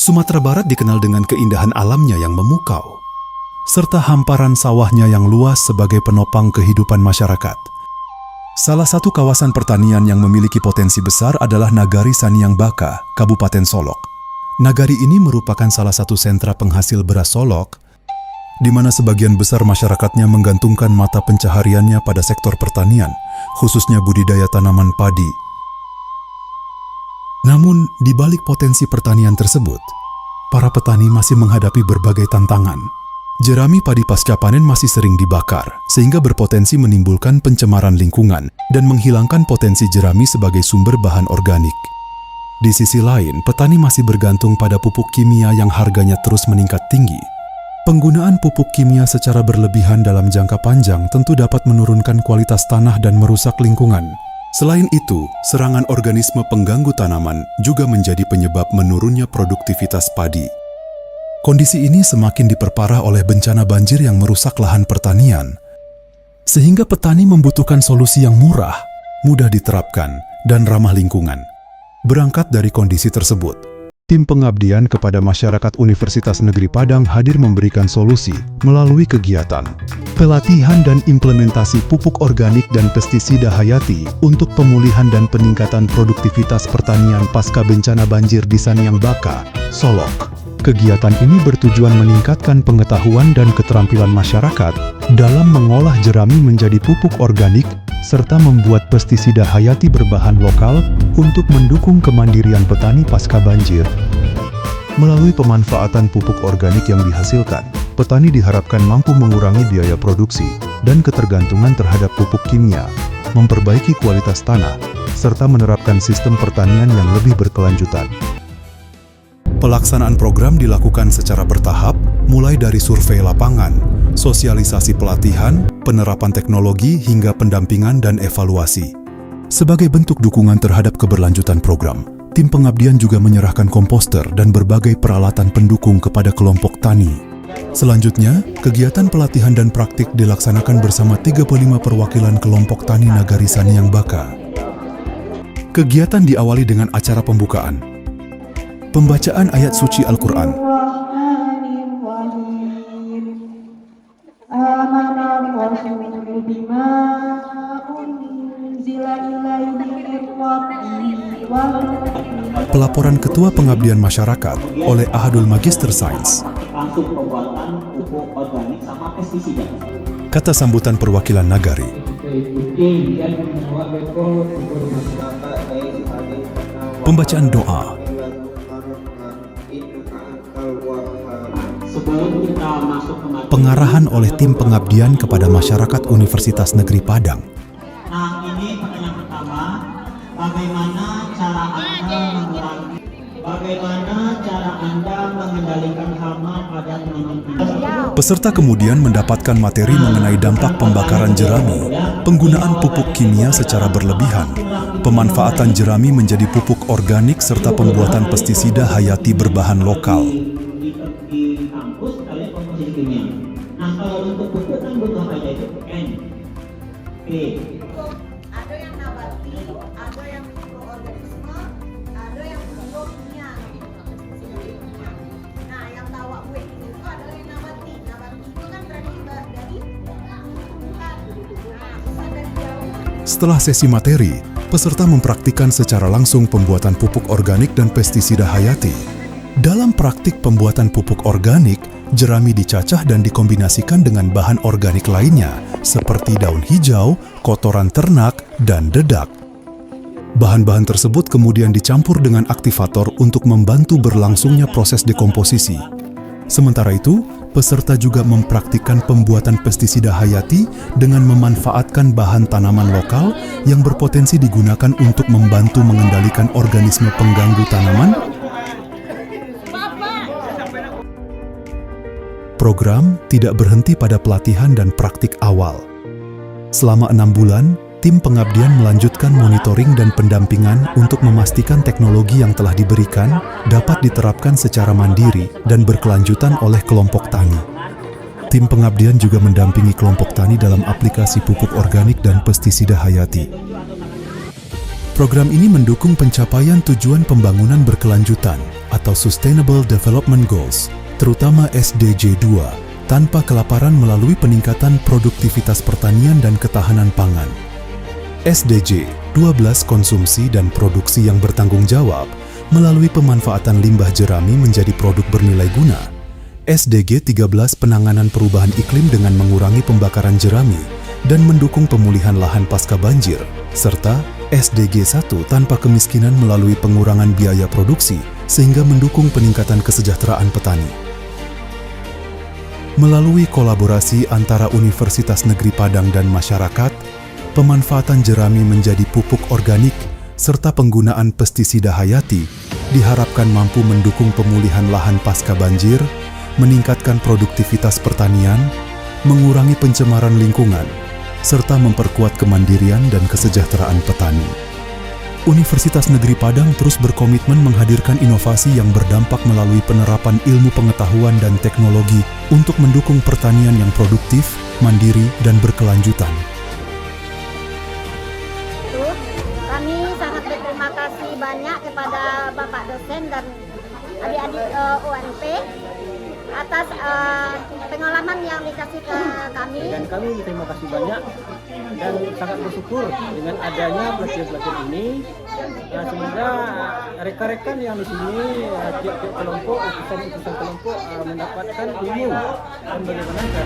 Sumatera Barat dikenal dengan keindahan alamnya yang memukau, serta hamparan sawahnya yang luas sebagai penopang kehidupan masyarakat. Salah satu kawasan pertanian yang memiliki potensi besar adalah Nagari Saniang Baka, Kabupaten Solok. Nagari ini merupakan salah satu sentra penghasil beras Solok, di mana sebagian besar masyarakatnya menggantungkan mata pencahariannya pada sektor pertanian, khususnya budidaya tanaman padi. Namun, di balik potensi pertanian tersebut, para petani masih menghadapi berbagai tantangan. Jerami padi pasca panen masih sering dibakar, sehingga berpotensi menimbulkan pencemaran lingkungan dan menghilangkan potensi jerami sebagai sumber bahan organik. Di sisi lain, petani masih bergantung pada pupuk kimia yang harganya terus meningkat tinggi. Penggunaan pupuk kimia secara berlebihan dalam jangka panjang tentu dapat menurunkan kualitas tanah dan merusak lingkungan. Selain itu, serangan organisme pengganggu tanaman juga menjadi penyebab menurunnya produktivitas padi. Kondisi ini semakin diperparah oleh bencana banjir yang merusak lahan pertanian, sehingga petani membutuhkan solusi yang murah, mudah diterapkan, dan ramah lingkungan. Berangkat dari kondisi tersebut, Tim Pengabdian kepada Masyarakat Universitas Negeri Padang hadir memberikan solusi melalui kegiatan pelatihan dan implementasi pupuk organik dan pestisida hayati untuk pemulihan dan peningkatan produktivitas pertanian pasca bencana banjir di Saniang Baka, Solok. Kegiatan ini bertujuan meningkatkan pengetahuan dan keterampilan masyarakat dalam mengolah jerami menjadi pupuk organik serta membuat pestisida hayati berbahan lokal untuk mendukung kemandirian petani pasca banjir. Melalui pemanfaatan pupuk organik yang dihasilkan, petani diharapkan mampu mengurangi biaya produksi dan ketergantungan terhadap pupuk kimia, memperbaiki kualitas tanah, serta menerapkan sistem pertanian yang lebih berkelanjutan. Pelaksanaan program dilakukan secara bertahap, mulai dari survei lapangan, sosialisasi pelatihan, penerapan teknologi, hingga pendampingan dan evaluasi. Sebagai bentuk dukungan terhadap keberlanjutan program, Tim Pengabdian juga menyerahkan komposter dan berbagai peralatan pendukung kepada kelompok tani. Selanjutnya, kegiatan pelatihan dan praktik dilaksanakan bersama 35 perwakilan kelompok tani Nagari Saniang Baka. Kegiatan diawali dengan acara pembukaan, pembacaan ayat suci Al-Quran, pelaporan Ketua Pengabdian Masyarakat oleh Ahadul Magister Sains, kata sambutan perwakilan Nagari, pembacaan doa, pengarahan oleh Tim Pengabdian kepada Masyarakat Universitas Negeri Padang. Nah, ini pertanyaan pertama, bagaimana cara Anda mengendalikan hama pada tanaman pinus? Peserta kemudian mendapatkan materi mengenai dampak pembakaran jerami, penggunaan pupuk kimia secara berlebihan, pemanfaatan jerami menjadi pupuk organik, serta pembuatan pestisida hayati berbahan lokal. Di kampus kalian komposisi kimia. Nah, kalau untuk pupuk kan butuh aja itu N, P. Ada yang nabati, ada yang mikroorganisme, ada yang biokimia. Nah, yang tawa gue itu adalah yang nabati. Nabati itu kan berarti dari tumbuhan. Nah, dari jauh. Setelah sesi materi, peserta mempraktikkan secara langsung pembuatan pupuk organik dan pestisida hayati. Dalam praktik pembuatan pupuk organik, jerami dicacah dan dikombinasikan dengan bahan organik lainnya, seperti daun hijau, kotoran ternak, dan dedak. Bahan-bahan tersebut kemudian dicampur dengan aktivator untuk membantu berlangsungnya proses dekomposisi. Sementara itu, peserta juga mempraktikkan pembuatan pestisida hayati dengan memanfaatkan bahan tanaman lokal yang berpotensi digunakan untuk membantu mengendalikan organisme pengganggu tanaman. Program tidak berhenti pada pelatihan dan praktik awal. Selama 6 bulan, Tim Pengabdian melanjutkan monitoring dan pendampingan untuk memastikan teknologi yang telah diberikan dapat diterapkan secara mandiri dan berkelanjutan oleh kelompok tani. Tim Pengabdian juga mendampingi kelompok tani dalam aplikasi pupuk organik dan pestisida hayati. Program ini mendukung pencapaian tujuan pembangunan berkelanjutan atau Sustainable Development Goals, terutama SDG 2, tanpa kelaparan melalui peningkatan produktivitas pertanian dan ketahanan pangan. SDG 12 konsumsi dan produksi yang bertanggung jawab melalui pemanfaatan limbah jerami menjadi produk bernilai guna. SDG 13 penanganan perubahan iklim dengan mengurangi pembakaran jerami dan mendukung pemulihan lahan pasca banjir, serta SDG 1 tanpa kemiskinan melalui pengurangan biaya produksi sehingga mendukung peningkatan kesejahteraan petani. Melalui kolaborasi antara Universitas Negeri Padang dan masyarakat, pemanfaatan jerami menjadi pupuk organik serta penggunaan pestisida hayati diharapkan mampu mendukung pemulihan lahan pasca banjir, meningkatkan produktivitas pertanian, mengurangi pencemaran lingkungan, serta memperkuat kemandirian dan kesejahteraan petani. Universitas Negeri Padang terus berkomitmen menghadirkan inovasi yang berdampak melalui penerapan ilmu pengetahuan dan teknologi untuk mendukung pertanian yang produktif, mandiri, dan berkelanjutan. Kami sangat berterima kasih banyak kepada Bapak dosen dan adik-adik UNP atas pengalaman yang dikasih ke kami. Dan kami berterima kasih banyak dan sangat bersyukur dengan adanya pelatihan-pelatihan ini. Semoga rekan-rekan yang di sini, tiap-tiap kelompok, utusan-utusan kelompok mendapatkan ilmu dan bagaimana